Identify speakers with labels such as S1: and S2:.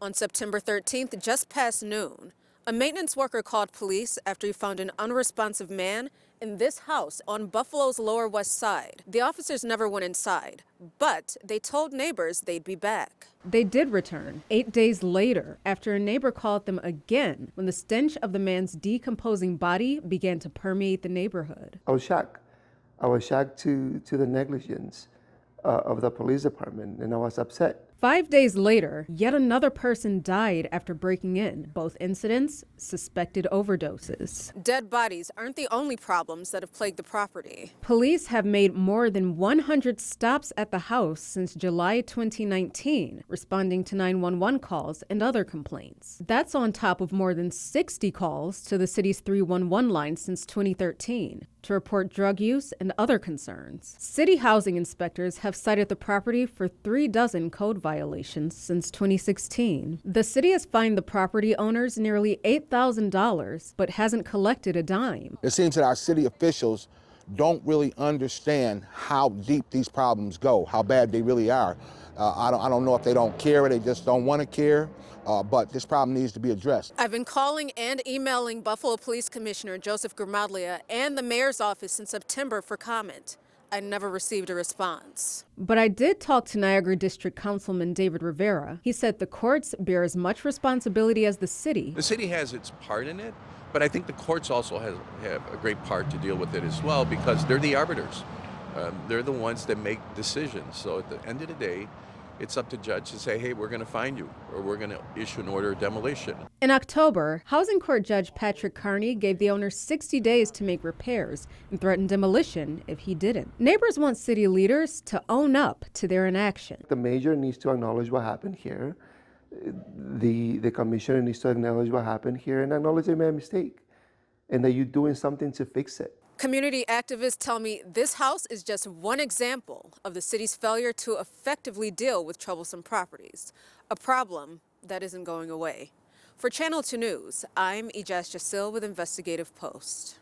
S1: On September 13th, just past noon, a maintenance worker called police after he found an unresponsive man in this house on Buffalo's Lower West Side. The officers never went inside, but they told neighbors they'd be back. They did return 8 days later after a neighbor called them again when the stench of the man's decomposing body began to permeate the neighborhood.
S2: I was shocked. I was shocked to the negligence of the police department, and I was upset.
S1: 5 days later, yet another person died after breaking in. Both incidents, suspected overdoses. Dead bodies aren't the only problems that have plagued the property. Police have made more than 100 stops at the house since July 2019, responding to 911 calls and other complaints. That's on top of more than 60 calls to the city's 311 line since 2013 to report drug use and other concerns. City housing inspectors have cited the property for 36 code violations since 2016. The city has fined the property owners nearly $8,000, but hasn't collected a dime.
S3: It seems that our city officials don't really understand how deep these problems go, how bad they really are. I don't know if they don't care or they just don't want to care, but this problem needs to be addressed.
S1: I've been calling and emailing Buffalo Police Commissioner Joseph Gramaglia and the mayor's office in September for comment. I never received a response. But I did talk to Niagara District Councilman David Rivera. He said the courts bear as much responsibility as the city.
S4: The city has its part in it, but I think the courts also have a great part to deal with it as well because they're the arbiters. They're the ones that make decisions. So at the end of the day, it's up to the judge to say, hey, we're going to fine you, or we're going to issue an order of demolition.
S1: In October, Housing Court Judge Patrick Carney gave the owner 60 days to make repairs and threatened demolition if he didn't. Neighbors want city leaders to own up to their inaction.
S2: The mayor needs to acknowledge what happened here. The commissioner needs to acknowledge what happened here and acknowledge they made a mistake and that you're doing something to fix it.
S1: Community activists tell me this house is just one example of the city's failure to effectively deal with troublesome properties, a problem that isn't going away. For Channel 2 News, I'm Ijaz Jasil with Investigative Post.